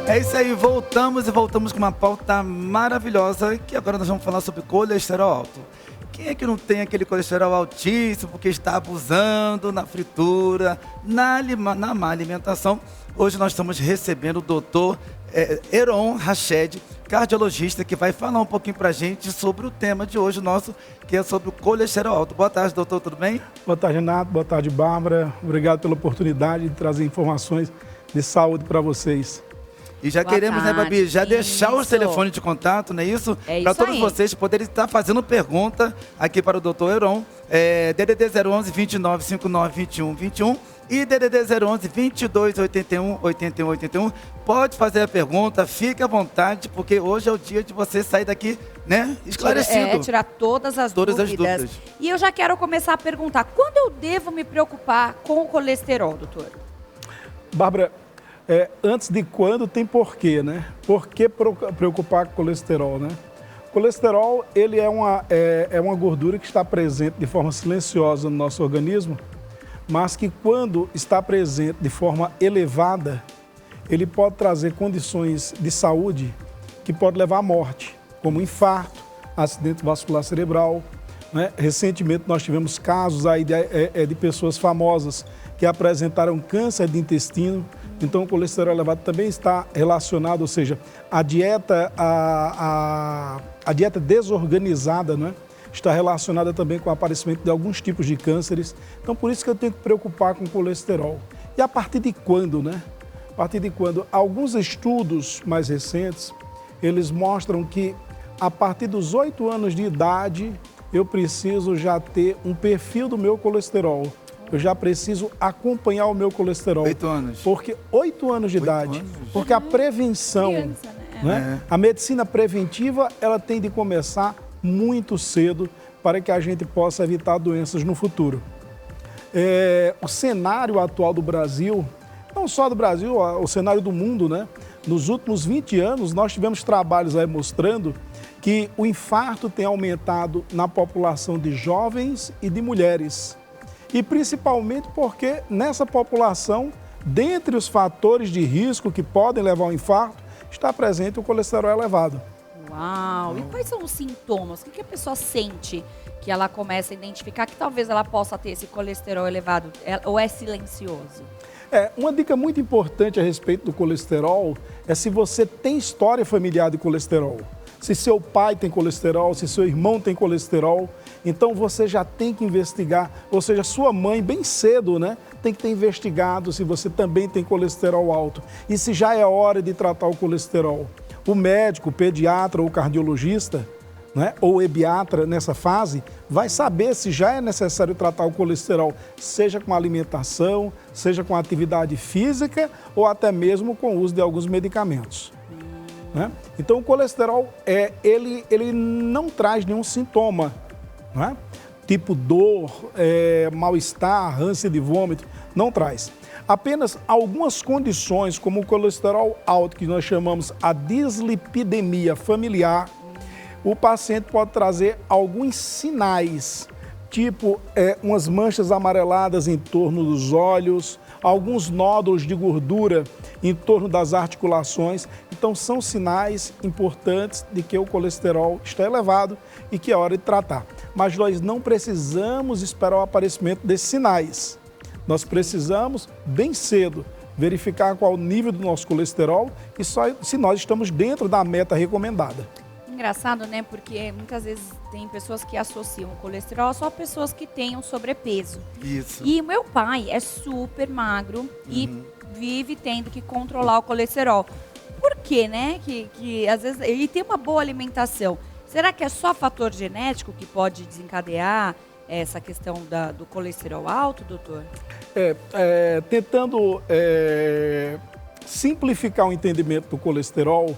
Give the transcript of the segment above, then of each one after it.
É isso aí, voltamos com uma pauta maravilhosa, que agora nós vamos falar sobre colesterol alto. Quem é que não tem aquele colesterol altíssimo porque está abusando na fritura, na má alimentação? Hoje nós estamos recebendo o doutor Heron Rached, cardiologista, que vai falar um pouquinho pra gente sobre o tema de hoje nosso, que é sobre o colesterol alto. Boa tarde, doutor, tudo bem? Boa tarde, Renato. Boa tarde, Bárbara. Obrigado pela oportunidade de trazer informações de saúde para vocês. E já Boa queremos, tarde, né, Babi, já deixar os isso. telefones de contato, não é isso? É Para isso todos aí. vocês poderem estar fazendo pergunta aqui para o doutor Heron. DDD 011 29 59 21 21 e DDD 011 22 81 81 81. Pode fazer a pergunta, fique à vontade, porque hoje é o dia de você sair daqui, né, esclarecido. Tirar todas as dúvidas. E eu já quero começar a perguntar, quando eu devo me preocupar com o colesterol, doutor? Bárbara, antes de quando tem porquê, né? Por que preocupar com o colesterol, né? O colesterol, ele é uma gordura que está presente de forma silenciosa no nosso organismo, mas que quando está presente de forma elevada, ele pode trazer condições de saúde que pode levar à morte, como infarto, acidente vascular cerebral, né? Recentemente nós tivemos casos aí de pessoas famosas que apresentaram câncer de intestino. Então o colesterol elevado também está relacionado, ou seja, a dieta desorganizada, né, está relacionada também com o aparecimento de alguns tipos de cânceres. Então por isso que eu tenho que preocupar com o colesterol. E a partir de quando, né? A partir de quando? Alguns estudos mais recentes, eles mostram que a partir dos 8 anos de idade, eu preciso já ter um perfil do meu colesterol. Eu já preciso acompanhar o meu colesterol. 8 anos. Porque 8 anos de idade. Porque a prevenção, Criança, né? A medicina preventiva, ela tem de começar muito cedo para que a gente possa evitar doenças no futuro. O cenário atual do Brasil, não só do Brasil, o cenário do mundo, né? Nos últimos 20 anos, nós tivemos trabalhos aí mostrando que o infarto tem aumentado na população de jovens e de mulheres. E principalmente porque nessa população, dentre os fatores de risco que podem levar ao infarto, está presente o colesterol elevado. Uau! E quais são os sintomas? O que a pessoa sente que ela começa a identificar que talvez ela possa ter esse colesterol elevado ou é silencioso? Uma dica muito importante a respeito do colesterol é se você tem história familiar de colesterol. Se seu pai tem colesterol, se seu irmão tem colesterol, então você já tem que investigar, ou seja, sua mãe bem cedo, né, tem que ter investigado se você também tem colesterol alto e se já é hora de tratar o colesterol. O médico, o pediatra ou o cardiologista, né, ou o ebiatra nessa fase, vai saber se já é necessário tratar o colesterol, seja com alimentação, seja com atividade física ou até mesmo com o uso de alguns medicamentos. Né? Então o colesterol, ele não traz nenhum sintoma, né? Tipo dor, mal-estar, ânsia de vômito, não traz. Apenas algumas condições, como o colesterol alto, que nós chamamos a dislipidemia familiar, o paciente pode trazer alguns sinais, tipo umas manchas amareladas em torno dos olhos, alguns nódulos de gordura em torno das articulações. Então são sinais importantes de que o colesterol está elevado e que é hora de tratar. Mas nós não precisamos esperar o aparecimento desses sinais. Nós precisamos, bem cedo, verificar qual o nível do nosso colesterol e só se nós estamos dentro da meta recomendada. Engraçado, né? Porque muitas vezes tem pessoas que associam o colesterol só a pessoas que têm um sobrepeso. Isso. E o meu pai é super magro e vive tendo que controlar o colesterol. Por quê, né? Que às vezes ele tem uma boa alimentação. Será que é só fator genético que pode desencadear essa questão do colesterol alto, doutor? Tentando simplificar o entendimento do colesterol,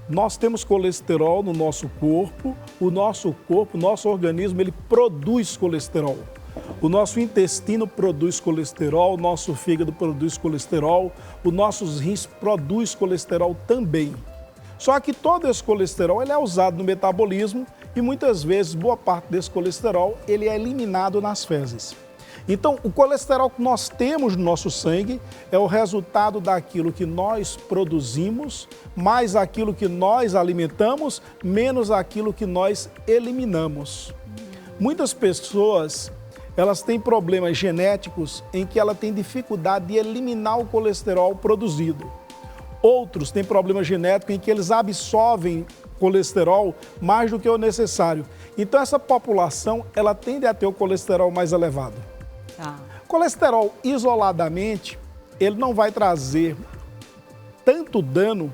nós temos colesterol no nosso corpo, o nosso organismo, ele produz colesterol. O nosso intestino produz colesterol, o nosso fígado produz colesterol, os nossos rins produz colesterol também. Só que todo esse colesterol ele é usado no metabolismo e muitas vezes boa parte desse colesterol ele é eliminado nas fezes. Então, o colesterol que nós temos no nosso sangue é o resultado daquilo que nós produzimos, mais aquilo que nós alimentamos, menos aquilo que nós eliminamos. Muitas pessoas, elas têm problemas genéticos em que ela tem dificuldade de eliminar o colesterol produzido. Outros têm problema genético em que eles absorvem colesterol mais do que o necessário. Então, essa população, ela tende a ter o colesterol mais elevado. Tá. Colesterol isoladamente, ele não vai trazer tanto dano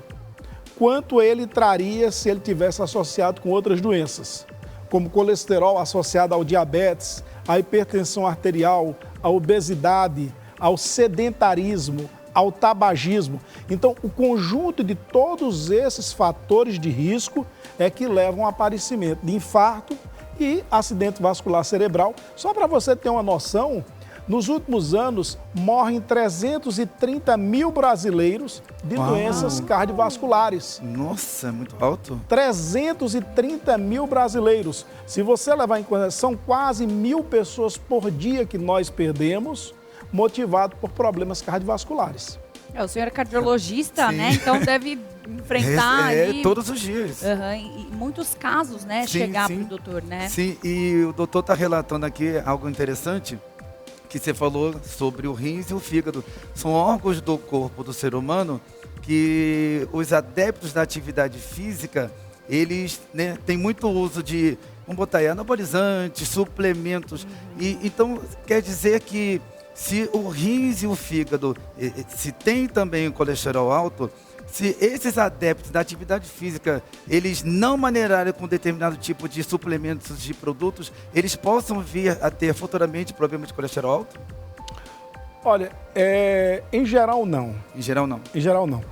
quanto ele traria se ele tivesse associado com outras doenças, como colesterol associado ao diabetes, à hipertensão arterial, à obesidade, ao sedentarismo, ao tabagismo. Então, o conjunto de todos esses fatores de risco é que levam ao aparecimento de infarto e acidente vascular cerebral. Só para você ter uma noção, nos últimos anos morrem 330 mil brasileiros de doenças cardiovasculares. Nossa, é muito alto. 330 mil brasileiros. Se você levar em conta, são quase 1.000 pessoas por dia que nós perdemos, motivado por problemas cardiovasculares. O senhor é cardiologista, Sim. né? Então deve enfrentar ali... todos os dias. E muitos casos, né? Sim, chegar sim. para o doutor, né? Sim, e o doutor está relatando aqui algo interessante, que você falou sobre o rins e o fígado. São órgãos do corpo do ser humano que os adeptos da atividade física, eles, né, têm muito uso de, vamos botar aí, anabolizantes, suplementos. E, então, quer dizer que se o rins e o fígado, se tem também o colesterol alto, se esses adeptos da atividade física, eles não maneirarem com determinado tipo de suplementos, de produtos, eles possam vir a ter futuramente problemas de colesterol alto? Olha, em geral não. Em geral, não. Em geral não.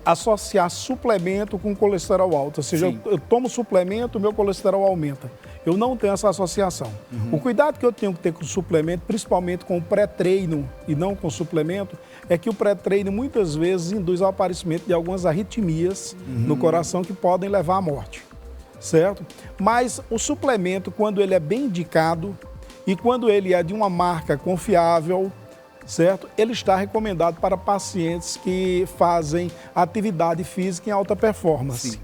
Associar suplemento com colesterol alto, ou seja, eu tomo suplemento, meu colesterol aumenta. Eu não tenho essa associação. O cuidado que eu tenho que ter com o suplemento, principalmente com o pré-treino e não com o suplemento, é que o pré-treino muitas vezes induz ao aparecimento de algumas arritmias no coração que podem levar à morte, certo? Mas o suplemento, quando ele é bem indicado e quando ele é de uma marca confiável, certo? Ele está recomendado para pacientes que fazem atividade física em alta performance. Sim.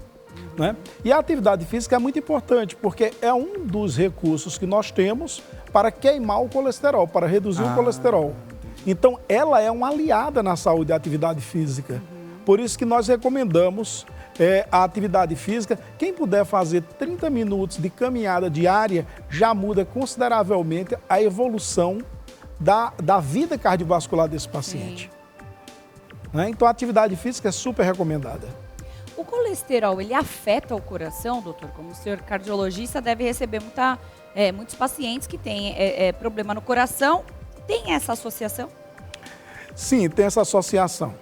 Né? E a atividade física é muito importante, porque é um dos recursos que nós temos para queimar o colesterol, para reduzir o colesterol. Então, ela é uma aliada na saúde da atividade física. Por isso que nós recomendamos a atividade física. Quem puder fazer 30 minutos de caminhada diária, já muda consideravelmente a evolução da vida cardiovascular desse paciente. Né? Então, a atividade física é super recomendada. O colesterol, ele afeta o coração, doutor? Como o senhor cardiologista deve receber muitos pacientes que têm problema no coração. Tem essa associação? Sim, tem essa associação.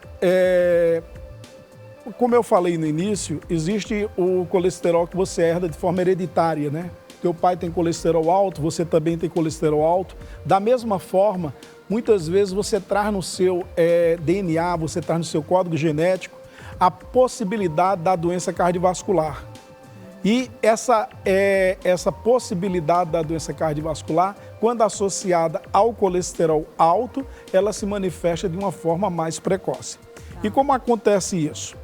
Como eu falei no início, existe o colesterol que você herda de forma hereditária, né? Teu pai tem colesterol alto, você também tem colesterol alto. Da mesma forma, muitas vezes você traz no seu DNA, você traz no seu código genético a possibilidade da doença cardiovascular. E essa possibilidade da doença cardiovascular, quando associada ao colesterol alto, ela se manifesta de uma forma mais precoce. E como acontece isso?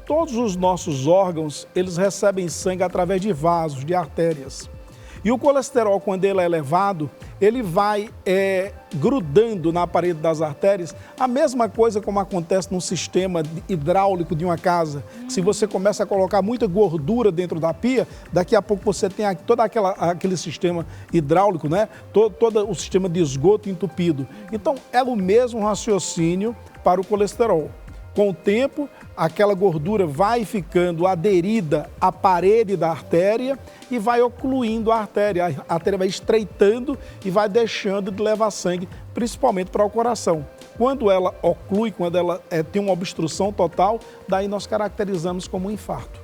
Todos os nossos órgãos, eles recebem sangue através de vasos, de artérias. E o colesterol, quando ele é elevado, ele vai grudando na parede das artérias. A mesma coisa como acontece num sistema hidráulico de uma casa. Se você começa a colocar muita gordura dentro da pia, daqui a pouco você tem todo aquele sistema hidráulico, né? Todo o sistema de esgoto entupido. Então, é o mesmo raciocínio para o colesterol. Com o tempo, aquela gordura vai ficando aderida à parede da artéria e vai ocluindo a artéria. A artéria vai estreitando e vai deixando de levar sangue, principalmente para o coração. Quando ela oclui, quando ela tem uma obstrução total, daí nós caracterizamos como um infarto.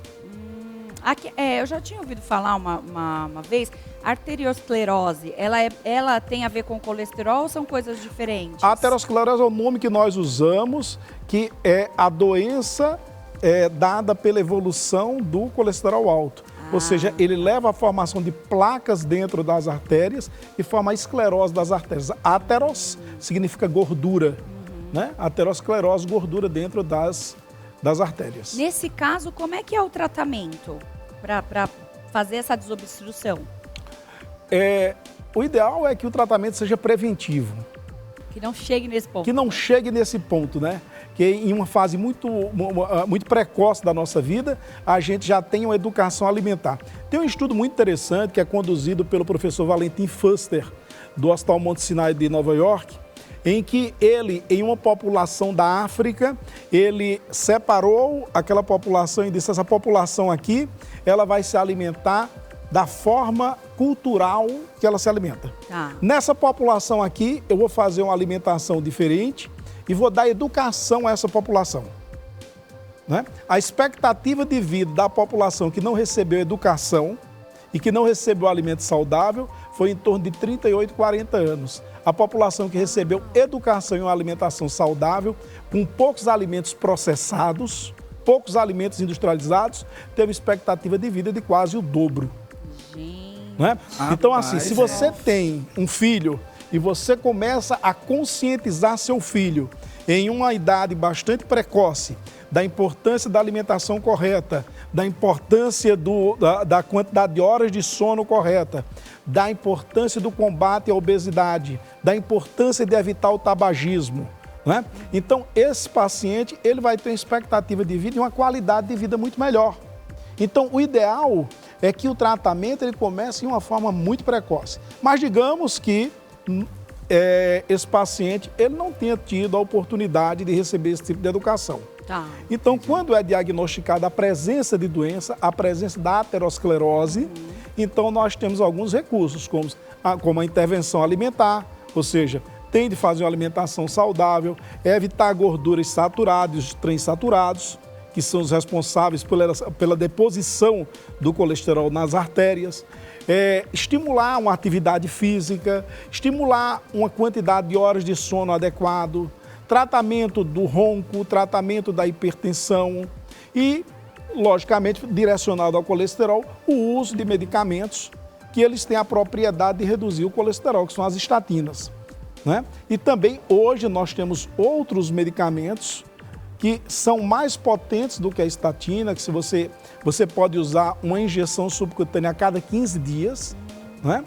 Eu já tinha ouvido falar uma vez, a arteriosclerose, ela tem a ver com colesterol ou são coisas diferentes? A aterosclerose é o nome que nós usamos, que é a doença dada pela evolução do colesterol alto. Ou seja, ele leva à formação de placas dentro das artérias e forma a esclerose das artérias. Ateros significa gordura, né? Aterosclerose, gordura dentro das artérias. Nesse caso, como é que é o tratamento para fazer essa desobstrução? O ideal é que o tratamento seja preventivo. Que não chegue nesse ponto. Que não chegue nesse ponto, né? Que em uma fase muito precoce da nossa vida, a gente já tem uma educação alimentar. Tem um estudo muito interessante que é conduzido pelo professor Valentin Fuster, do Hospital Monte Sinai de Nova York, em que ele, em uma população da África, ele separou aquela população e disse: essa população aqui, ela vai se alimentar da forma cultural que ela se alimenta. Tá. Nessa população aqui, eu vou fazer uma alimentação diferente e vou dar educação a essa população. Né? A expectativa de vida da população que não recebeu educação e que não recebeu alimento saudável foi em torno de 38, 40 anos. A população que recebeu educação e uma alimentação saudável, com poucos alimentos processados, poucos alimentos industrializados, teve expectativa de vida de quase o dobro. Né? Então, assim, se você tem um filho e você começa a conscientizar seu filho em uma idade bastante precoce da importância da alimentação correta, da importância da quantidade de horas de sono correta, da importância do combate à obesidade, da importância de evitar o tabagismo, né? Então, esse paciente ele vai ter uma expectativa de vida e uma qualidade de vida muito melhor. Então, o ideal é que o tratamento ele comece em uma forma muito precoce. Mas digamos que esse paciente ele não tenha tido a oportunidade de receber esse tipo de educação. Tá. Então, quando é diagnosticada a presença de doença, a presença da aterosclerose, então nós temos alguns recursos, como a intervenção alimentar, ou seja, tem de fazer uma alimentação saudável, evitar gorduras saturadas, os transaturados, que são os responsáveis pela deposição do colesterol nas artérias, estimular uma atividade física, estimular uma quantidade de horas de sono adequado, tratamento do ronco, tratamento da hipertensão e, logicamente, direcionado ao colesterol, o uso de medicamentos que eles têm a propriedade de reduzir o colesterol, que são as estatinas, né? E também, hoje, nós temos outros medicamentos que são mais potentes do que a estatina, que se você pode usar uma injeção subcutânea a cada 15 dias, né,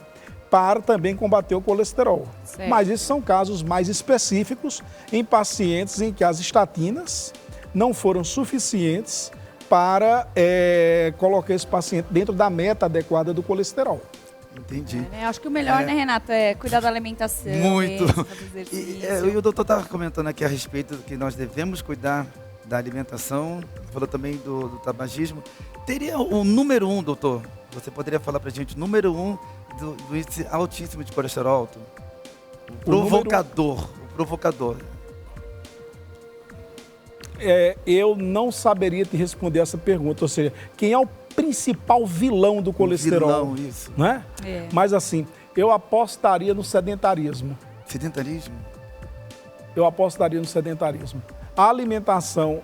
para também combater o colesterol. Certo. Mas esses são casos mais específicos em pacientes em que as estatinas não foram suficientes para colocar esse paciente dentro da meta adequada do colesterol. Entendi. Né? Acho que o melhor, né, Renato, é cuidar da alimentação. Muito. Fazer exercício. E o doutor estava comentando aqui a respeito do que nós devemos cuidar da alimentação, falou também do tabagismo. Teria o número 1, doutor? Você poderia falar para a gente o número 1 do índice altíssimo de colesterol alto? O provocador. Eu não saberia te responder essa pergunta, ou seja, quem é o principal vilão do colesterol? Vilão, isso. Né? Mas assim, eu apostaria no sedentarismo. Sedentarismo? Eu apostaria no sedentarismo. A alimentação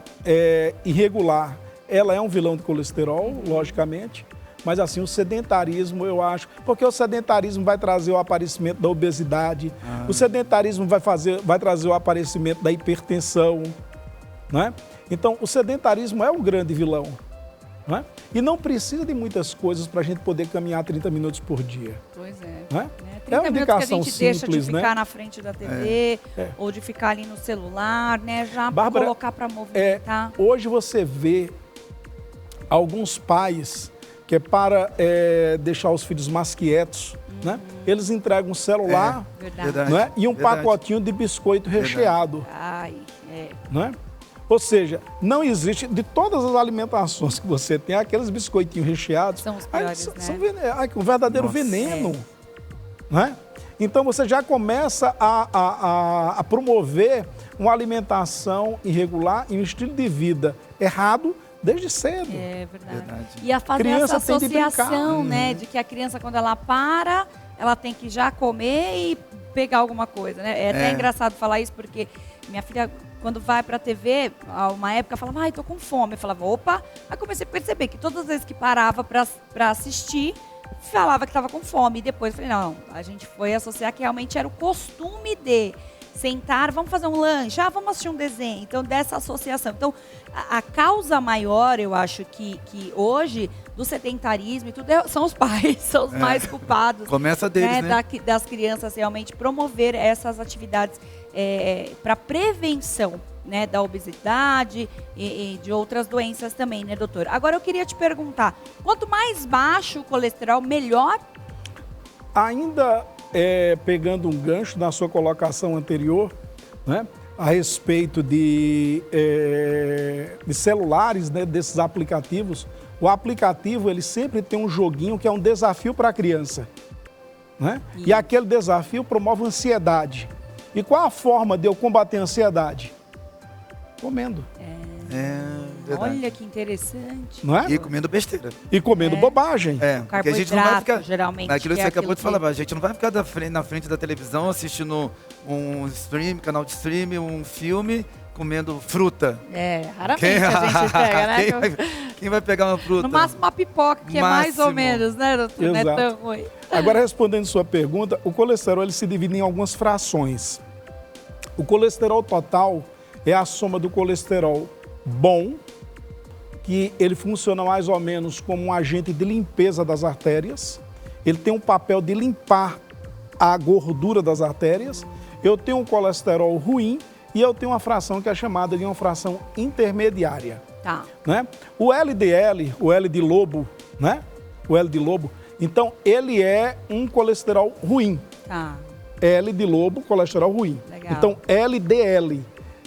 irregular, ela é um vilão do colesterol, logicamente, mas assim, o sedentarismo eu acho, porque o sedentarismo vai trazer o aparecimento da obesidade, o sedentarismo vai trazer o aparecimento da hipertensão, né? Então, o sedentarismo é um grande vilão, né? E não precisa de muitas coisas para a gente poder caminhar 30 minutos por dia. Pois é. Né? 30 uma minutos indicação que a gente deixa de simples, ficar né? na frente da TV ou de ficar ali no celular, né? Já Bárbara, colocar para movimentar. Hoje você vê alguns pais que para deixar os filhos mais quietos, né? Eles entregam um celular Verdade. né? E um Verdade. pacotinho de biscoito recheado. Ai, Né? Ou seja, não existe, de todas as alimentações que você tem, aqueles biscoitinhos recheados, São os piores, são né? um verdadeiro veneno. Né? Então você já começa a promover uma alimentação irregular e um estilo de vida errado desde cedo. É verdade. Verdade. E a fazer Criança essa tem de brincar. associação, né? De que a criança, quando ela para, ela tem que já comer e pegar alguma coisa, né? É até engraçado falar isso, porque minha filha, quando vai pra TV, uma época falava, ai, tô com fome. Eu falava, opa. Aí comecei a perceber que todas as vezes que parava pra assistir, falava que tava com fome. E depois eu falei, não, a gente foi associar que realmente era o costume de sentar, vamos fazer um lanche, vamos assistir um desenho. Então, dessa associação. Então, a causa maior, eu acho que hoje, do sedentarismo e tudo, são os pais, são os mais culpados. Começa deles, né? Das crianças realmente promover essas atividades para prevenção, né, da obesidade e de outras doenças também, né, doutor? Agora, eu queria te perguntar, quanto mais baixo o colesterol, melhor? Ainda pegando um gancho na sua colocação anterior, né, a respeito de celulares, né, desses aplicativos, o aplicativo ele sempre tem um joguinho que é um desafio para a criança, né? E aquele desafio promove ansiedade. E qual a forma de eu combater a ansiedade? Comendo. Verdade. Olha que interessante. Não é? E comendo besteira. E comendo bobagem. Porque a gente não vai ficar. Geralmente. Aquilo que você acabou de falar, que... a gente não vai ficar na frente da televisão assistindo um stream, canal de stream, um filme, comendo fruta. Raramente a gente pega, né? Quem vai pegar uma fruta? No máximo uma pipoca, que é mais ou menos, né, doutor? Exato. Não é tão ruim. Agora, respondendo sua pergunta, o colesterol ele se divide em algumas frações. O colesterol total é a soma do colesterol bom, que ele funciona mais ou menos como um agente de limpeza das artérias. Ele tem um papel de limpar a gordura das artérias. Eu tenho um colesterol ruim e eu tenho uma fração que é chamada de uma fração intermediária. Tá. Né? O LDL, o L de lobo, né? O L de lobo, então ele é um colesterol ruim. Tá. L de lobo, colesterol ruim. Legal. Então, LDL,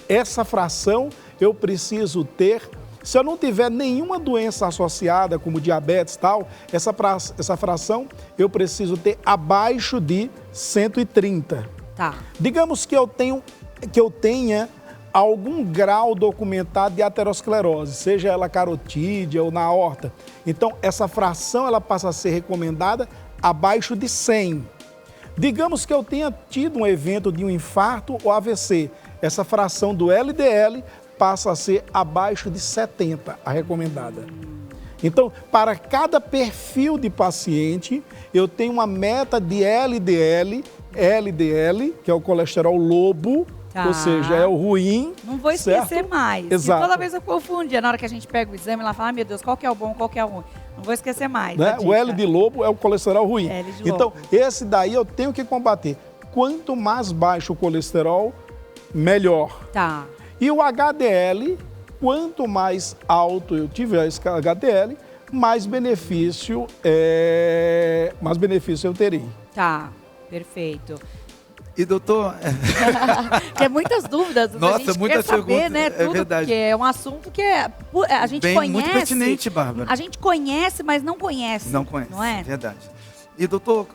essa fração eu preciso ter. Se eu não tiver nenhuma doença associada, como diabetes e tal, essa fração eu preciso ter abaixo de 130. Tá. Digamos que eu tenha algum grau documentado de aterosclerose, seja ela carotídea ou na aorta. Então, essa fração ela passa a ser recomendada abaixo de 100. Digamos que eu tenha tido um evento de um infarto ou AVC. Essa fração do LDL passa a ser abaixo de 70, a recomendada. Então, para cada perfil de paciente, eu tenho uma meta de LDL, que é o colesterol lobo, Tá. ou seja, é o ruim. Não vou esquecer certo? mais. Exato. E toda vez eu confundia, na hora que a gente pega o exame, ela fala, meu Deus, qual que é o bom, qual que é o ruim? Não vou esquecer mais. Né? O L de lobo é o colesterol ruim. L de Então, lobo. esse daí eu tenho que combater. Quanto mais baixo o colesterol, melhor. Tá. E o HDL, quanto mais alto eu tiver esse HDL, mais benefício eu terei. Tá. Perfeito. E doutor, Tem muitas dúvidas. Nossa, a gente muitas quer saber, perguntas, né? é Tudo, verdade. porque é um assunto que a gente bem, conhece. muito pertinente, Bárbara. A gente conhece, mas não conhece. Não conhece, Não é? verdade. E doutor,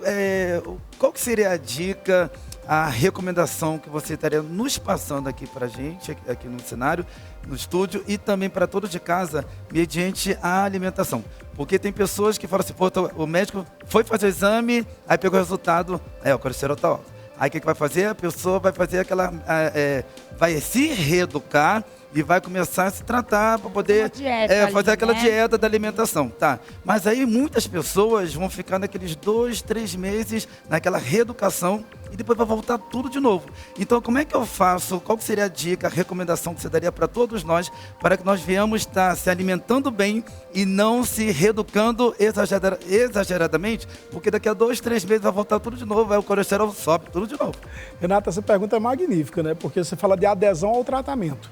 qual que seria a dica, a recomendação que você estaria nos passando aqui para a gente, aqui no cenário, no estúdio, e também para todos de casa, mediante a alimentação? Porque tem pessoas que falam assim, pô, o médico foi fazer o exame, aí pegou o resultado, o colesterol está alto. Aí o que vai fazer? A pessoa vai fazer aquela, vai se reeducar e vai começar a se tratar para poder fazer aquela dieta da alimentação, tá? Mas aí muitas pessoas vão ficar naqueles 2, 3 meses naquela reeducação e depois vai voltar tudo de novo. Então, como é que eu faço? Qual que seria a dica, a recomendação que você daria para todos nós para que nós venhamos estar se alimentando bem e não se reeducando exageradamente? Porque daqui a 2, 3 meses vai voltar tudo de novo, aí o colesterol sobe tudo de novo. Renata, essa pergunta é magnífica, né? Porque você fala de adesão ao tratamento.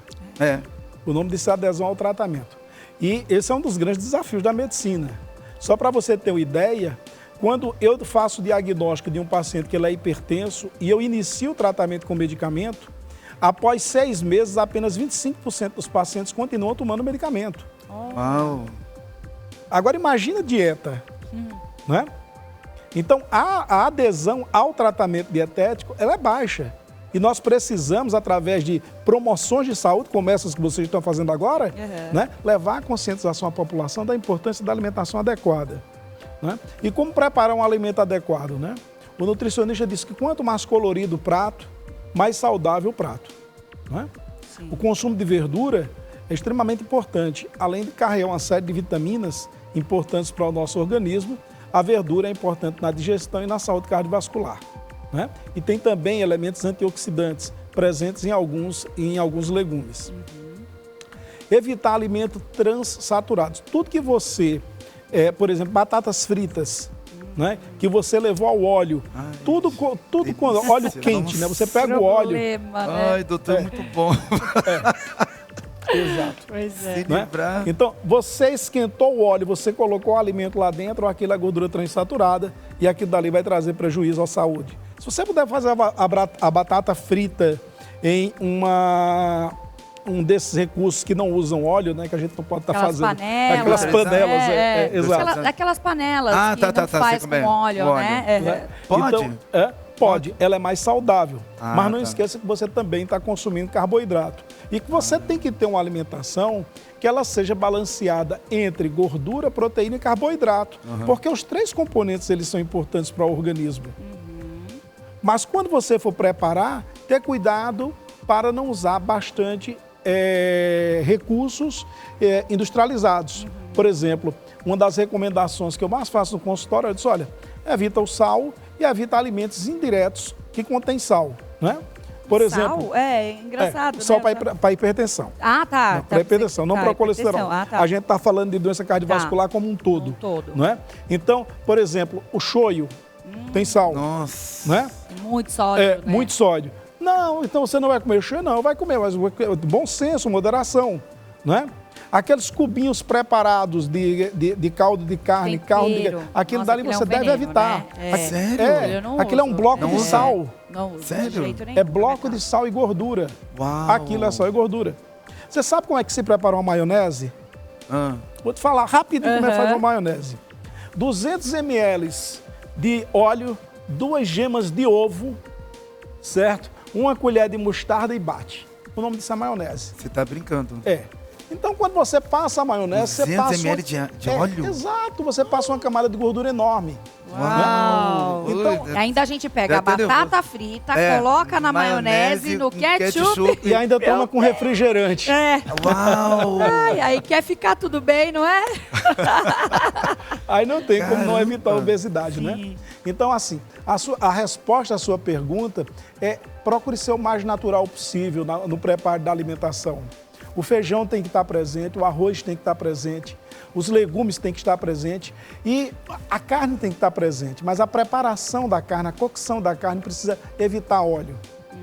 O nome disso é adesão ao tratamento. E esse é um dos grandes desafios da medicina. Só para você ter uma ideia, quando eu faço o diagnóstico de um paciente que ele é hipertenso e eu inicio o tratamento com medicamento, após 6 meses, apenas 25% dos pacientes continuam tomando medicamento. Uau! Agora imagina a dieta, né? Então, a adesão ao tratamento dietético, ela é baixa. E nós precisamos, através de promoções de saúde, como essas que vocês estão fazendo agora, né, levar a conscientização à população da importância da alimentação adequada. Né? E como preparar um alimento adequado? Né? O nutricionista diz que quanto mais colorido o prato, mais saudável o prato. Né? Sim. O consumo de verdura é extremamente importante. Além de carregar uma série de vitaminas importantes para o nosso organismo, a verdura é importante na digestão e na saúde cardiovascular, né? E tem também elementos antioxidantes presentes em alguns legumes. Evitar alimentos transaturados. Tudo que você, por exemplo, batatas fritas, né, que você levou ao óleo, tudo quando óleo quente, né? Você pega o óleo. Né? Ai, doutor, muito bom. Exato. Pois é. Se Né? livrar. Então, você esquentou o óleo, você colocou o alimento lá dentro, aquilo é gordura transaturada e aquilo dali vai trazer prejuízo à saúde. Se você puder fazer a batata frita em um desses recursos que não usam óleo, né, que a gente não pode estar fazendo. Aquelas panelas. Exato. Aquelas panelas que não sei faz como é. com óleo, O óleo. né? Pode? Então, pode. Ela é mais saudável. Mas não tá. esqueça que você também está consumindo carboidrato. E que você tem que ter uma alimentação que ela seja balanceada entre gordura, proteína e carboidrato. Porque os três componentes eles são importantes para o organismo. Mas quando você for preparar, ter cuidado para não usar bastante recursos industrializados. Por exemplo, uma das recomendações que eu mais faço no consultório, eu disse, olha, evita o sal e evita alimentos indiretos que contêm sal, né? Por exemplo... Sal? É engraçado, sal né? para hipertensão. Ah, tá. Para hipertensão, não para o colesterol. Tá. A gente está falando de doença cardiovascular como um todo. Não é? Então, por exemplo, o shoyu tem sal. Nossa. Né? Muito sólido, né? Muito sódio. Não, então você não vai comer shoyu? Não, vai comer, mas bom senso, moderação, né? Aqueles cubinhos preparados de caldo de carne, aquilo dali você deve evitar. Né? Sério? Aquilo é um bloco de sal. Não uso, Sério? de jeito nenhum. É bloco de sal e gordura. Uau. Aquilo é sal e gordura. Você sabe como é que se prepara uma maionese? Vou te falar rapidinho como é que faz uma maionese. 200 ml de óleo, 2 gemas de ovo, certo? 1 colher de mostarda e bate. O nome disso é maionese. Você tá brincando. Então, quando você passa a maionese, você 200 passa... ml de óleo? Exato, você passa uma camada de gordura enorme. Uau! Então, ainda a gente pega a batata frita, coloca na maionese, no ketchup. E ainda toma com refrigerante. Uau! Ai, aí quer ficar tudo bem, não é? Aí não tem como não evitar a Caramba. obesidade, né? Então, assim, a resposta à sua pergunta é procure ser o mais natural possível no preparo da alimentação. O feijão tem que estar presente, o arroz tem que estar presente, os legumes têm que estar presentes e a carne tem que estar presente. Mas a preparação da carne, a cocção da carne precisa evitar óleo.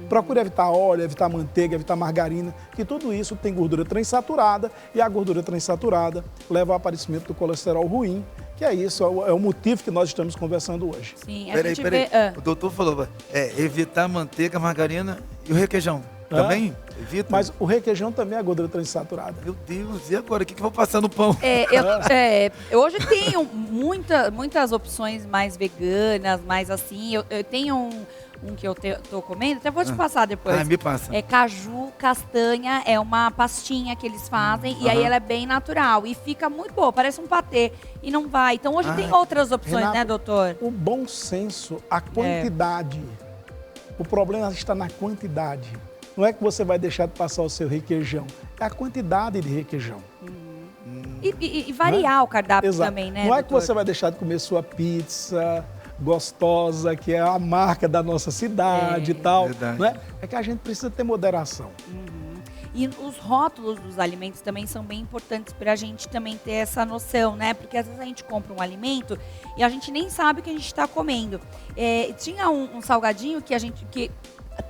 Procure evitar óleo, evitar manteiga, evitar margarina, que tudo isso tem gordura transaturada e a gordura transaturada leva ao aparecimento do colesterol ruim, que é isso, é o motivo que nós estamos conversando hoje. Sim, Peraí. O doutor falou, evitar manteiga, margarina e o requeijão. Também? Evita? Mas o requeijão também é gordura transaturada. Meu Deus, e agora? O que eu vou passar no pão? Hoje tenho muitas opções mais veganas, mais assim. Eu tenho um que eu tô comendo, até vou te passar depois. Me passa. É caju, castanha, é uma pastinha que eles fazem e aí ela é bem natural e fica muito boa, parece um patê e não vai. Então hoje tem outras opções, Renato, né, doutor? O bom senso, a quantidade. O problema está na quantidade. Não é que você vai deixar de passar o seu requeijão, é a quantidade de requeijão. E variar o cardápio também, né, Não é que doutor? você vai deixar de comer sua pizza gostosa, que é a marca da nossa cidade e tal. Verdade. Não é? É que a gente precisa ter moderação. E os rótulos dos alimentos também são bem importantes para a gente também ter essa noção, né? Porque às vezes a gente compra um alimento e a gente nem sabe o que a gente está comendo. Tinha um salgadinho que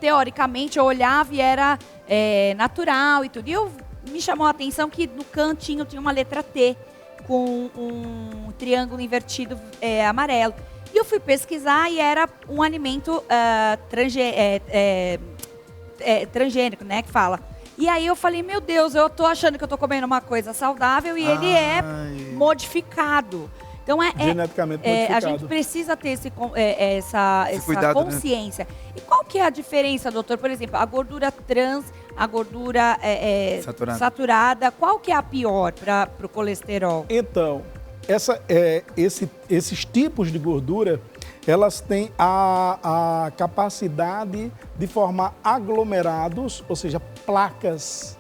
teoricamente eu olhava e era natural e tudo. E me chamou a atenção que no cantinho tinha uma letra T com um triângulo invertido amarelo. E eu fui pesquisar e era um alimento transgênico, né, que fala. E aí eu falei, meu Deus, eu tô achando que eu tô comendo uma coisa saudável e ele é modificado. Então Geneticamente modificado. A gente precisa ter essa cuidado, consciência. Né? E qual que é a diferença, doutor? Por exemplo, a gordura trans, a gordura saturada, qual que é a pior para o colesterol? Então, esses tipos de gordura, elas têm a capacidade de formar aglomerados, ou seja, placas,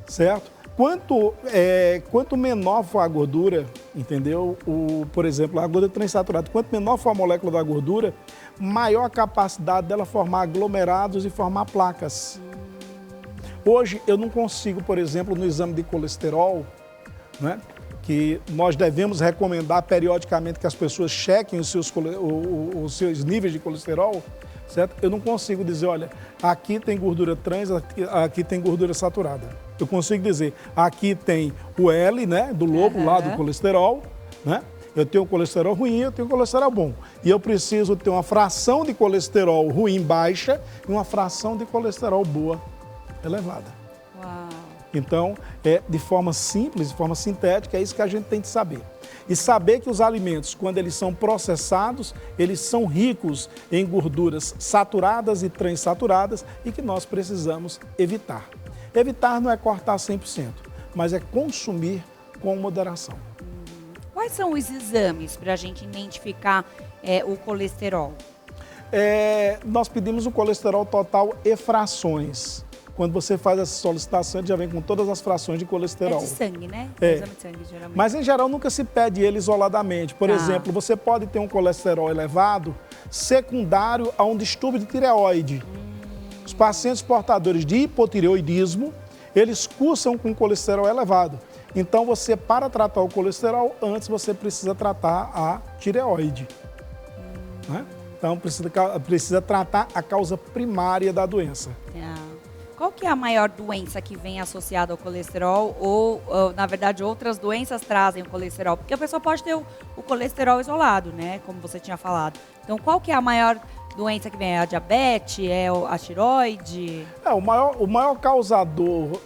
certo? Quanto menor for a gordura, entendeu? Por exemplo, a gordura transaturada, quanto menor for a molécula da gordura, maior a capacidade dela formar aglomerados e formar placas. Hoje, eu não consigo, por exemplo, no exame de colesterol, né, que nós devemos recomendar periodicamente que as pessoas chequem os seus níveis de colesterol, certo? Eu não consigo dizer, olha, aqui tem gordura trans, aqui tem gordura saturada. Eu consigo dizer, aqui tem o L, né, do lobo lá do colesterol, né? Eu tenho colesterol ruim, eu tenho colesterol bom. E eu preciso ter uma fração de colesterol ruim baixa e uma fração de colesterol boa elevada. Uau. Então, de forma simples, de forma sintética, é isso que a gente tem que saber. E saber que os alimentos, quando eles são processados, eles são ricos em gorduras saturadas e transaturadas e que nós precisamos evitar. Evitar não é cortar 100%, mas é consumir com moderação. Quais são os exames para a gente identificar o colesterol? Nós pedimos o colesterol total e frações. Quando você faz essa solicitação, ele já vem com todas as frações de colesterol. É de sangue, né? Exame de sangue, geralmente. Mas, em geral, nunca se pede ele isoladamente. Por exemplo, você pode ter um colesterol elevado secundário a um distúrbio de tireoide. Os pacientes portadores de hipotireoidismo, eles cursam com colesterol elevado. Então, para tratar o colesterol, antes você precisa tratar a tireoide. Né? Então, precisa tratar a causa primária da doença. Qual que é a maior doença que vem associada ao colesterol ou, na verdade, outras doenças trazem o colesterol? Porque a pessoa pode ter o colesterol isolado, né? Como você tinha falado. Então, qual que é a maior doença que vem? É a diabetes? É a tireoide? O maior causador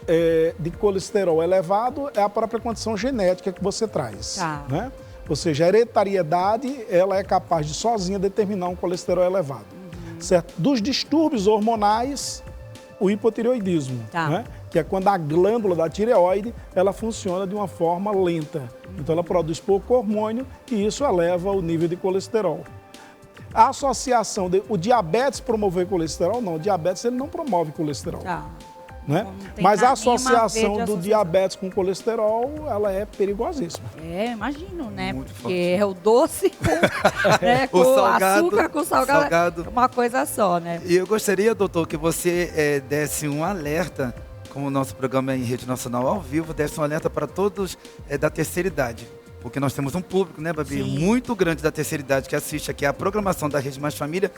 de colesterol elevado é a própria condição genética que você traz. Né? Ou seja, a hereditariedade, ela é capaz de sozinha determinar um colesterol elevado. Certo? Dos distúrbios hormonais, o hipotireoidismo, né? Que é quando a glândula da tireoide ela funciona de uma forma lenta. Então ela produz pouco hormônio e isso eleva o nível de colesterol. A associação o diabetes promover colesterol, não, o diabetes ele não promove colesterol. Né? Mas a associação do diabetes com colesterol, ela é perigosíssima. Imagino, né? Muito porque forte. é o doce com, o salgado, açúcar, com salgado, uma coisa só, né? E eu gostaria, doutor, que você desse um alerta, como o nosso programa é em rede nacional ao vivo, desse um alerta para todos da terceira idade. Porque nós temos um público, né, Babi, muito grande da terceira idade que assiste aqui a programação da Rede Mais Família.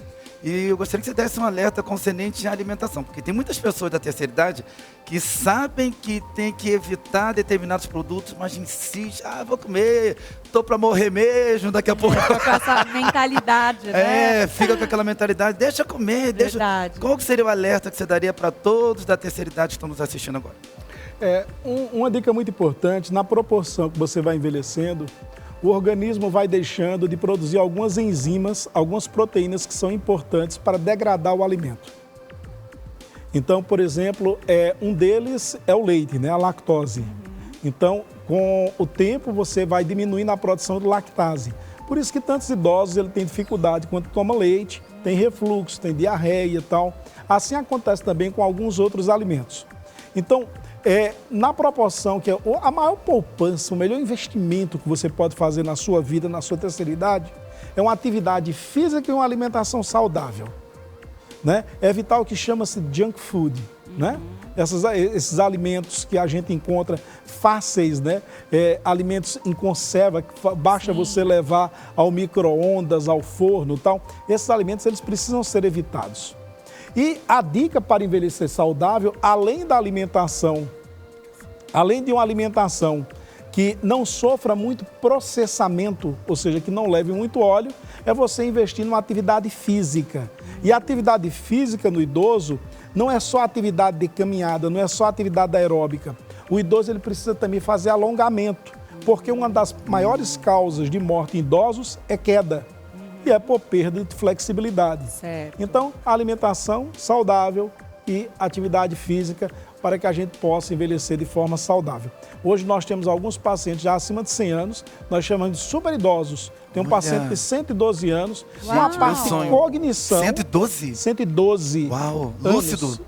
E eu gostaria que você desse um alerta concernente à alimentação. Porque tem muitas pessoas da terceira idade que sabem que tem que evitar determinados produtos, mas insistem, vou comer, tô para morrer mesmo, daqui a pouco. Fica com essa mentalidade, né? Fica com aquela mentalidade, deixa comer, Verdade. Qual que seria o alerta que você daria para todos da terceira idade que estão nos assistindo agora? Uma dica muito importante, na proporção que você vai envelhecendo, o organismo vai deixando de produzir algumas enzimas, algumas proteínas que são importantes para degradar o alimento. Então, por exemplo, um deles é o leite, né, a lactose. Então, com o tempo, você vai diminuindo a produção de lactase. Por isso que tantos idosos têm dificuldade quando tomam leite, tem refluxo, tem diarreia e tal. Assim acontece também com alguns outros alimentos. Então, na proporção que a maior poupança, o melhor investimento que você pode fazer na sua vida, na sua terceira idade, é uma atividade física e uma alimentação saudável. Né? Evitar o que chama-se junk food, né? Esses alimentos que a gente encontra fáceis, né? Alimentos em conserva, que basta você levar ao micro-ondas, ao forno e tal. Esses alimentos eles precisam ser evitados. E a dica para envelhecer saudável, além da alimentação, além de uma alimentação que não sofra muito processamento, ou seja, que não leve muito óleo, é você investir numa atividade física. E a atividade física no idoso não é só atividade de caminhada, não é só atividade aeróbica. O idoso ele precisa também fazer alongamento, porque uma das maiores causas de morte em idosos é queda. E é por perda de flexibilidade. Certo. Então, alimentação saudável e atividade física para que a gente possa envelhecer de forma saudável. Hoje nós temos alguns pacientes já acima de 100 anos, nós chamamos de super idosos, Tem um Olha. paciente de 112 anos, Uau. uma Meu parte de sonho. cognição. 112? 112 Uau, anos. lúcido?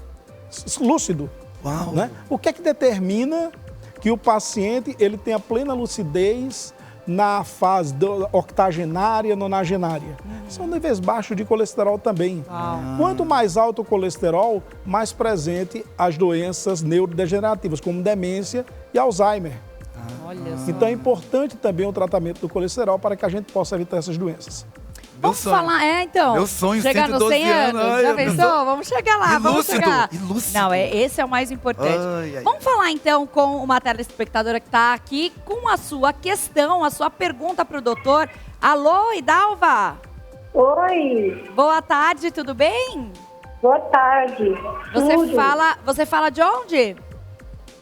Lúcido. Uau. Né? O que é que determina que o paciente ele tenha plena lucidez na fase octogenária, nonagenária? São níveis baixos de colesterol também. Quanto mais alto o colesterol, mais presente as doenças neurodegenerativas, como demência e Alzheimer. Olha só. Então é importante também o tratamento do colesterol para que a gente possa evitar essas doenças. Meu Vamos sonho. falar, então. Meu sonho, chegar nos 112 100 anos. anos. Ai, Já eu pensou? pensou? Vamos chegar lá, vamos Ilúcido, chegar. ilúcido. Não, esse é o mais importante. Ai, ai, Vamos falar, então, com uma telespectadora que está aqui com a sua questão, a sua pergunta para o doutor. Alô, Idalva? Oi, Boa tarde, tudo bem? boa tarde. Você fala de onde?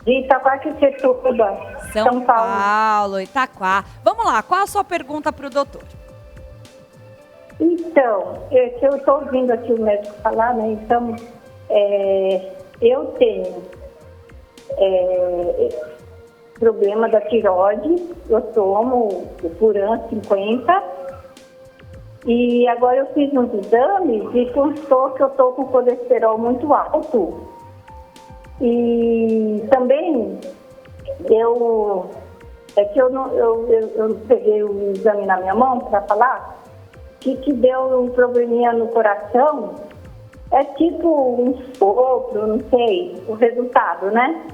De Itaquaquecetuba, São Paulo, Itaquá. Vamos lá, qual a sua pergunta para o doutor? Então, eu estou ouvindo aqui o médico falar, né? Então, eu tenho problema da tireoide, eu tomo o Puran 50 e agora eu fiz uns exames e constou que eu estou com colesterol muito alto. E também eu peguei o exame na minha mão para falar que deu um probleminha no coração, é tipo um sopro, não sei, o resultado, né?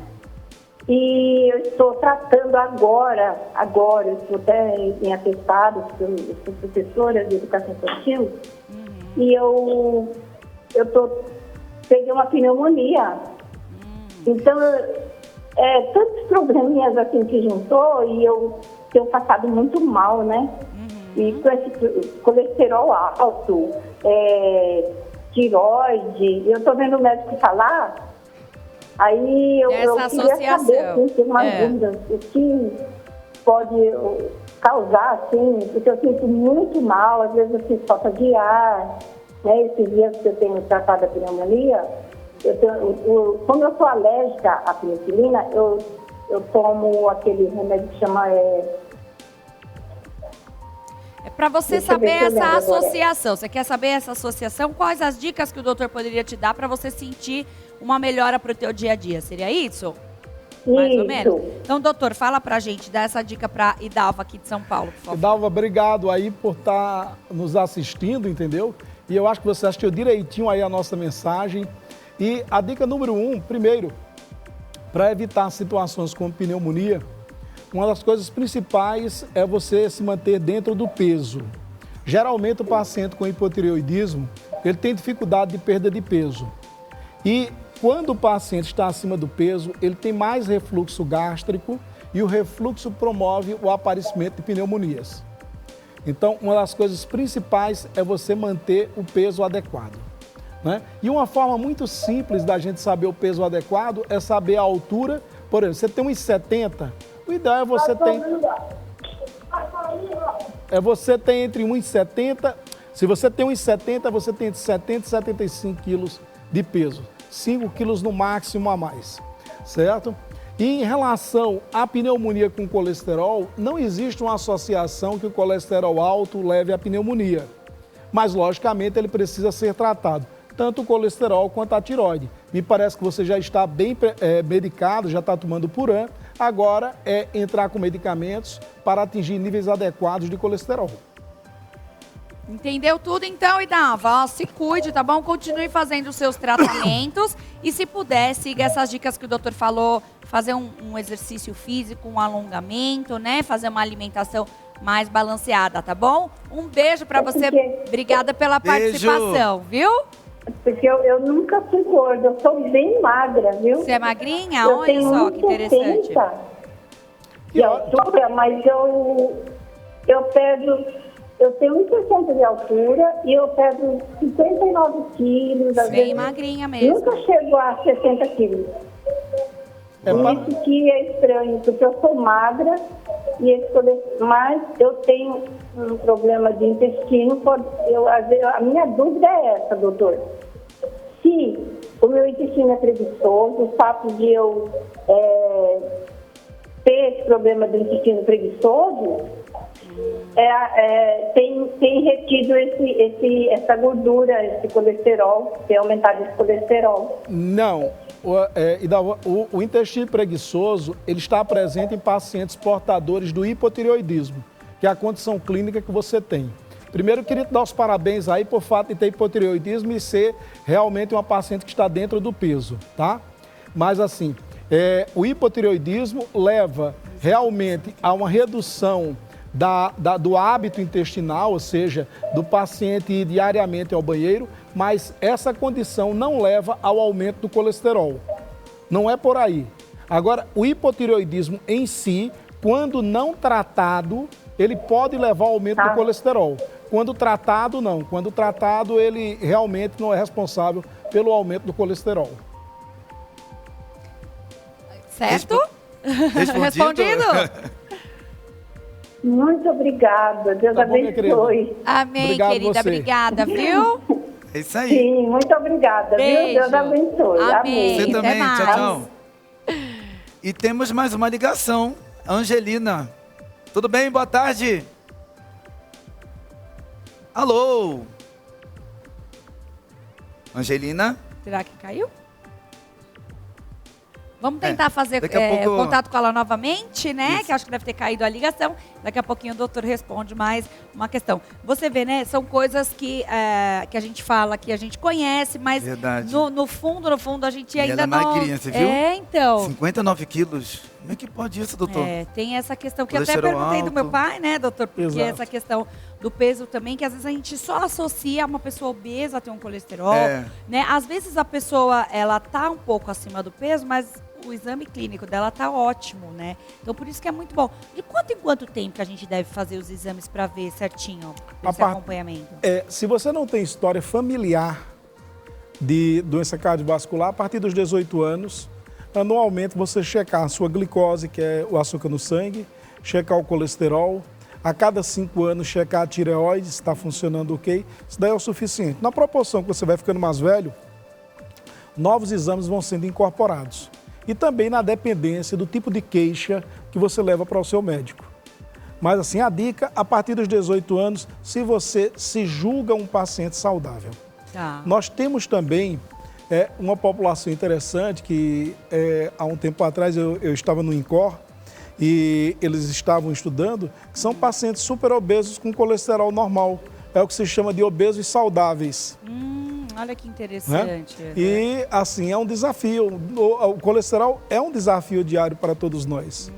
E eu estou tratando agora, eu estou até em atestado, sou professora de educação infantil, e eu peguei uma pneumonia. Então, tantos probleminhas assim que juntou e eu tenho passado muito mal, né? E com esse colesterol alto, tireoide, eu estou vendo o médico falar, aí eu queria saber, assim, tem umas dúvidas, o que pode causar, assim, porque eu sinto muito mal, às vezes eu sinto falta de ar, né? Esses dias que eu tenho tratado a pneumonia, como eu sou alérgica à penicilina, eu tomo aquele remédio que chama... Para você saber essa associação, você quer saber essa associação? Quais as dicas que o doutor poderia te dar para você sentir uma melhora para o teu dia a dia? Seria isso? Mais ou menos? Então, doutor, fala pra gente, dá essa dica pra Idalva aqui de São Paulo, por favor. Idalva, obrigado aí por estar nos assistindo, entendeu? E eu acho que você assistiu direitinho aí a nossa mensagem. E a dica número 1, primeiro, para evitar situações como pneumonia, uma das coisas principais é você se manter dentro do peso. Geralmente o paciente com hipotireoidismo, ele tem dificuldade de perda de peso. E quando o paciente está acima do peso, ele tem mais refluxo gástrico e o refluxo promove o aparecimento de pneumonias. Então, uma das coisas principais é você manter o peso adequado, né? E uma forma muito simples da gente saber o peso adequado é saber a altura. Por exemplo, você tem 1,70, o ideal é você ter entre 1,70, se você tem 1,70, você tem entre 70 e 75 quilos de peso. 5 quilos no máximo a mais, certo? E em relação à pneumonia com colesterol, não existe uma associação que o colesterol alto leve à pneumonia. Mas, logicamente, ele precisa ser tratado, tanto o colesterol quanto a tireoide. Me parece que você já está bem medicado, já está tomando Puran. Agora é entrar com medicamentos para atingir níveis adequados de colesterol. Entendeu tudo então, Idalva? Se cuide, tá bom? Continue fazendo os seus tratamentos e se puder, siga essas dicas que o doutor falou, fazer um exercício físico, um alongamento, né? Fazer uma alimentação mais balanceada, tá bom? Um beijo pra você, obrigada pela participação, viu? Porque eu nunca fui gorda, eu sou bem magra, viu? Você é magrinha? Olha só que interessante. De altura, mas eu tenho 1,60 de altura e eu peso 59 quilos. Bem magrinha mesmo. Nunca chego a 60 quilos. Isso que é estranho, porque eu sou magra, mas eu tenho um problema de intestino. A minha dúvida é essa, doutor. Se o meu intestino é preguiçoso, o fato de eu ter esse problema do intestino preguiçoso, tem retido essa gordura, esse colesterol, tem aumentado esse colesterol. Não. O intestino preguiçoso, ele está presente em pacientes portadores do hipotireoidismo, que é a condição clínica que você tem. Primeiro, eu queria te dar os parabéns aí por fato de ter hipotireoidismo e ser realmente uma paciente que está dentro do peso, tá? Mas assim, o hipotireoidismo leva realmente a uma redução do hábito intestinal, ou seja, do paciente ir diariamente ao banheiro, mas essa condição não leva ao aumento do colesterol. Não é por aí. Agora, o hipotireoidismo em si, quando não tratado, ele pode levar ao aumento do colesterol. Quando tratado, não. Quando tratado, ele realmente não é responsável pelo aumento do colesterol. Certo? Respondido? Muito obrigada. Deus abençoe. Amém, Obrigado querida. você. Obrigada, viu? É isso aí. Sim, muito obrigada. Beijo. Viu? Deus abençoe. Amém. Amém. Você Até também, mais. tchau, tchau. E temos mais uma ligação. Angelina. Tudo bem? Boa tarde. Alô? Angelina? Será que caiu? Vamos tentar fazer daqui a pouco- contato com ela novamente, né? Isso. Que acho que deve ter caído a ligação. Daqui a pouquinho o doutor responde mais uma questão. Você vê, né? São coisas que a gente fala, que a gente conhece, mas Verdade. no fundo, a gente E ainda ela é não... magrinha, você viu? Então... 59 quilos. Como é que pode isso, doutor? Tem essa questão que eu até Colesterol perguntei do meu alto. pai, né, doutor? Porque Exato. essa questão do peso também, que às vezes a gente só associa uma pessoa obesa a ter um colesterol, né? Às vezes a pessoa, ela tá um pouco acima do peso, mas o exame clínico dela tá ótimo, né? Então por isso que é muito bom. De quanto em quanto tempo que a gente deve fazer os exames para ver certinho esse acompanhamento? Se você não tem história familiar de doença cardiovascular, a partir dos 18 anos, anualmente você checar a sua glicose, que é o açúcar no sangue, checar o colesterol, a cada 5 anos checar a tireoide, se está funcionando ok, isso daí é o suficiente. Na proporção que você vai ficando mais velho, novos exames vão sendo incorporados. E também na dependência do tipo de queixa que você leva para o seu médico. Mas assim, a dica, a partir dos 18 anos, se você se julga um paciente saudável. Tá. Nós temos também uma população interessante que há um tempo atrás eu estava no INCOR e eles estavam estudando, que são pacientes super obesos com colesterol normal. É o que se chama de obesos saudáveis. Olha que interessante. Né? E assim, é um desafio. O colesterol é um desafio diário para todos nós.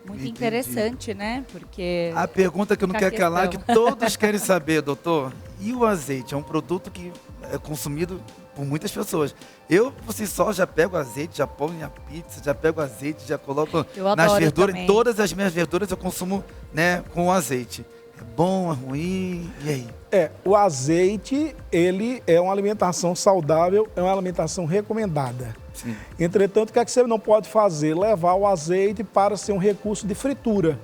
Muito Entendi. interessante, né? Porque A pergunta que eu não Fica a quero calar, que questão. todos querem saber, doutor. E o azeite? É um produto que é consumido por muitas pessoas. Eu, por si só, já pego azeite, já ponho na pizza, já pego azeite, já coloco Eu nas adoro verduras. também. Todas as minhas verduras eu consumo, né, com azeite. É bom, é ruim? E aí? O azeite, ele é uma alimentação saudável, é uma alimentação recomendada. Sim. Entretanto, o que é que você não pode fazer? Levar o azeite para ser um recurso de fritura.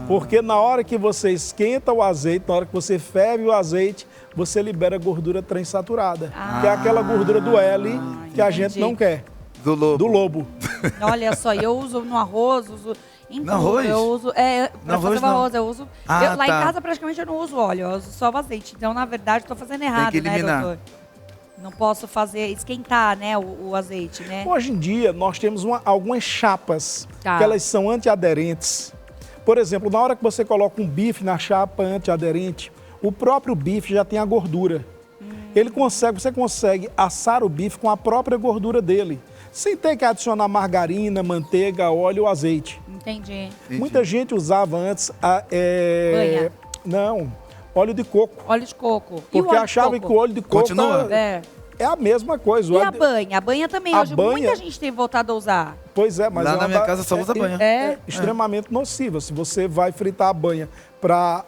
Porque na hora que você esquenta o azeite, na hora que você ferve o azeite, você libera gordura transaturada, que é aquela gordura do L que a gente entendi. não quer, Do lobo. do lobo. olha só, eu uso no arroz, uso em No tudo. arroz? Eu uso, No pra fazer arroz, o não. arroz, eu uso. Ah, Lá tá. em casa praticamente eu não uso óleo, eu uso só o azeite. Então, na verdade, estou fazendo errado, que né, eliminar. doutor? Não posso esquentar, né, o azeite, né? Hoje em dia, nós temos algumas chapas, Tá. que elas são antiaderentes. Por exemplo, na hora que você coloca um bife na chapa antiaderente, o próprio bife já tem a gordura. Você consegue assar o bife com a própria gordura dele, sem ter que adicionar margarina, manteiga, óleo ou azeite. Entendi. Muita gente usava antes Banha. não, óleo de coco. Óleo de coco. E o Porque óleo de achava coco? que o óleo de coco Continua? é a mesma coisa. O E óleo a de- banha? A banha também. A Hoje banha- muita gente tem voltado a usar. Pois é, mas Lá é na uma minha casa só usa banha. É extremamente nociva. Se você vai fritar a banha para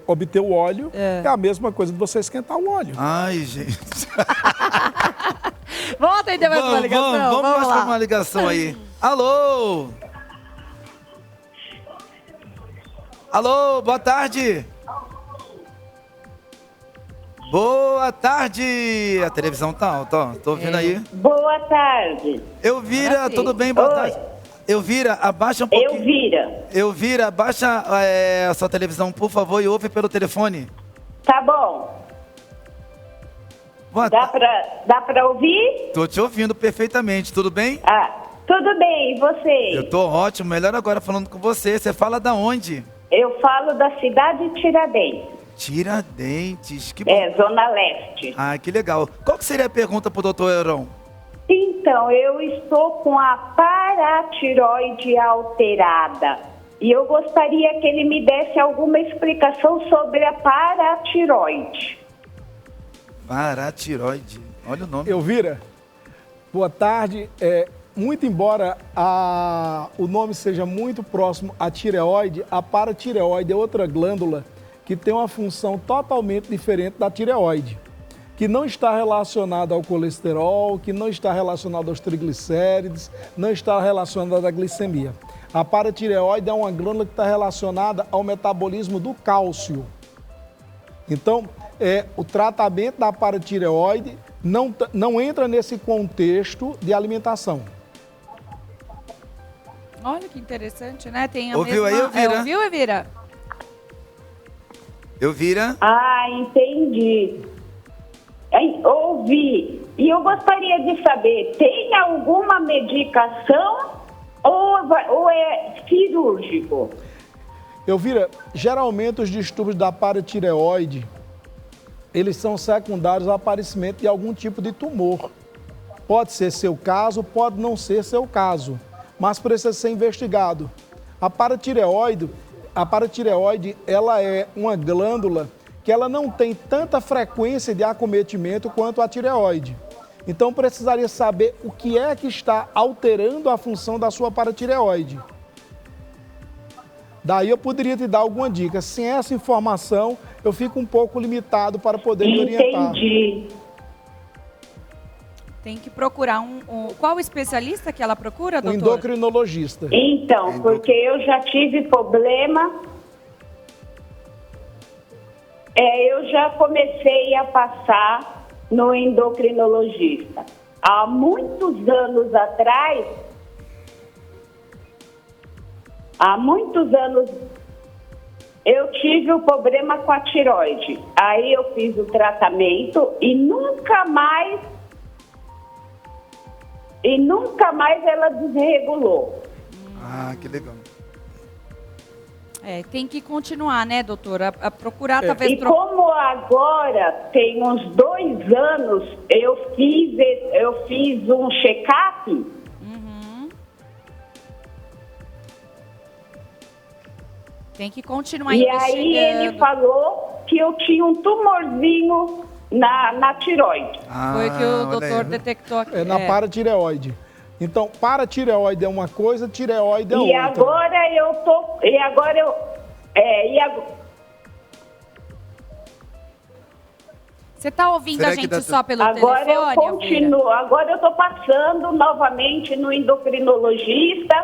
obter o óleo, é a mesma coisa de você esquentar o óleo. Ai, gente. Vamos atender mais uma ligação? Vamos mais lá. pra uma ligação aí. Alô? Alô, boa tarde. Boa tarde. A televisão tá alta, ó. Tô ouvindo aí. Boa tarde. Elvira, Agora sim. tudo bem? Boa Oi. tarde. Elvira, abaixa um pouquinho. Elvira. Elvira, abaixa a sua televisão, por favor, e ouve pelo telefone. Tá bom. Dá pra ouvir? Tô te ouvindo perfeitamente, tudo bem? Tudo bem, e você? Eu tô ótimo, melhor agora falando com você. Você fala da onde? Eu falo da cidade de Tiradentes. Tiradentes, que bom. Zona Leste. Ah, que legal. Qual que seria a pergunta pro doutor Heron? Então, eu estou com a paratiroide alterada. E eu gostaria que ele me desse alguma explicação sobre a paratiroide. Paratiroide, olha o nome. Elvira, boa tarde. Muito embora o nome seja muito próximo à tireoide, a paratireoide é outra glândula que tem uma função totalmente diferente da tireoide, que não está relacionada ao colesterol, que não está relacionada aos triglicérides, não está relacionada à glicemia. A paratireoide é uma glândula que está relacionada ao metabolismo do cálcio. Então, o tratamento da paratireoide não entra nesse contexto de alimentação. Olha que interessante, né? Tem a Ouviu mesma... aí, Elvira? Ouviu, Elvira? Elvira? Entendi. Ouvi. E eu gostaria de saber, tem alguma medicação ou é cirúrgico? Elvira, geralmente os distúrbios da paratireoide, eles são secundários ao aparecimento de algum tipo de tumor. Pode ser seu caso, pode não ser seu caso, mas precisa ser investigado. A paratireoide, ela é uma glândula que ela não tem tanta frequência de acometimento quanto a tireoide. Então precisaria saber o que é que está alterando a função da sua paratireoide. Daí eu poderia te dar alguma dica. Sem essa informação, eu fico um pouco limitado para poder te orientar. Entendi. Tem que procurar qual especialista que ela procura, doutor? Um endocrinologista. Então, porque eu já tive problema. Eu já comecei a passar no endocrinologista. Há muitos anos atrás, eu tive o problema com a tireoide. Aí eu fiz o tratamento e nunca mais ela desregulou. Que legal. Tem que continuar, né, doutora? A procurar talvez... E como agora tem uns 2 anos, eu fiz um check-up. Uhum. Tem que continuar investigando. E aí ele falou que eu tinha um tumorzinho na tireoide. Foi que o doutor detectou aqui. É na paratireoide. Então, paratireoide é uma coisa, tireoide é outra. Você está ouvindo a gente só pelo telefone? Elvira? Agora eu continuo. Agora eu estou passando novamente no endocrinologista.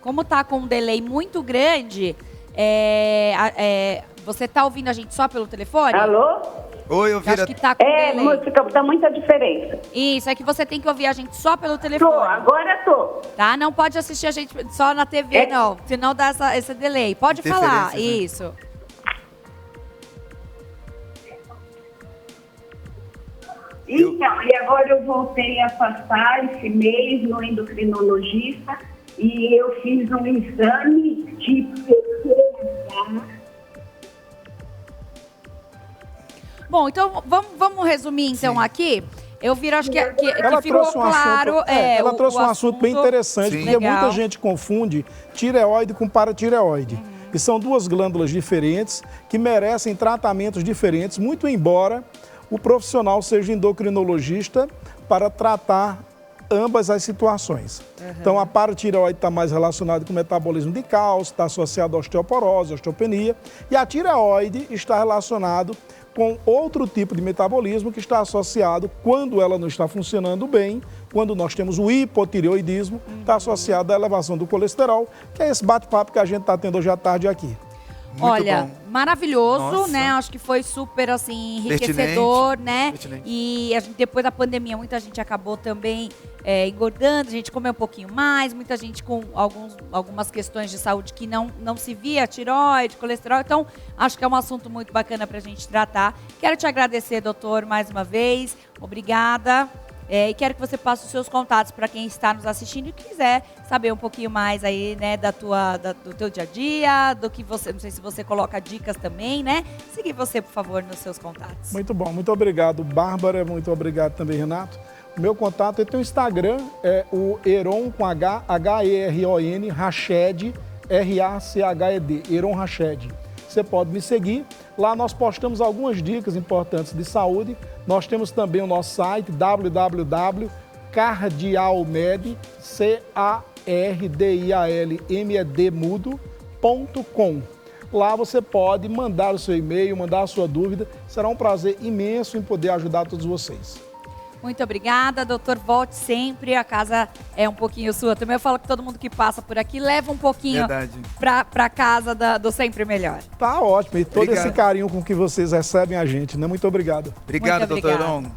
Como está com um delay muito grande, você está ouvindo a gente só pelo telefone? Alô? Oi, Elvira. Acho que tá com delay. Música, dá muita diferença. Isso, é que você tem que ouvir a gente só pelo telefone. Agora tô. Tá? Não pode assistir a gente só na TV, não. Senão dá esse delay. Pode falar, isso. Então, e agora eu voltei a passar esse mês no endocrinologista e eu fiz um exame de PSA. Bom, então vamos resumir então aqui. Eu vi, acho que ficou claro. Ela trouxe um assunto bem interessante, porque muita gente confunde tireoide com paratireoide. E são 2 glândulas diferentes que merecem tratamentos diferentes, muito embora o profissional seja endocrinologista para tratar ambas as situações. Então, a paratireoide está mais relacionada com o metabolismo de cálcio, está associado à osteoporose, osteopenia, e a tireoide está relacionado com outro tipo de metabolismo que está associado, quando ela não está funcionando bem, quando nós temos o hipotireoidismo, está associado à elevação do colesterol, que é esse bate-papo que a gente está tendo hoje à tarde aqui. Olha, bom. maravilhoso, Nossa. né? Acho que foi super, assim, enriquecedor, né? Pertinente. E a gente, depois da pandemia, muita gente acabou também engordando, a gente comeu um pouquinho mais, muita gente com algumas questões de saúde que não se via, tireoide, colesterol. Então, acho que é um assunto muito bacana pra gente tratar. Quero te agradecer, doutor, mais uma vez. Obrigada. E quero que você passe os seus contatos para quem está nos assistindo e quiser saber um pouquinho mais aí, né, do teu dia a dia, do que você, não sei se você coloca dicas também, né? Seguir você, por favor, nos seus contatos. Muito bom, muito obrigado, Bárbara, muito obrigado também, Renato. O meu contato é o Instagram, é o Heron com H-E-R-O-N, Rached, R-A-C-H-E-D, Heron Rached. Você pode me seguir. Lá nós postamos algumas dicas importantes de saúde. Nós temos também o nosso site www.cardialmed, cardialmed.com. Lá você pode mandar o seu e-mail, mandar a sua dúvida. Será um prazer imenso em poder ajudar todos vocês. Muito obrigada, doutor. Volte sempre. A casa é um pouquinho sua. Também eu falo que todo mundo que passa por aqui leva um pouquinho para casa do Sempre Melhor. Tá ótimo. E todo Obrigado. esse carinho com que vocês recebem a gente, né? Muito obrigado. Obrigado, Muito doutor obrigada. Heron.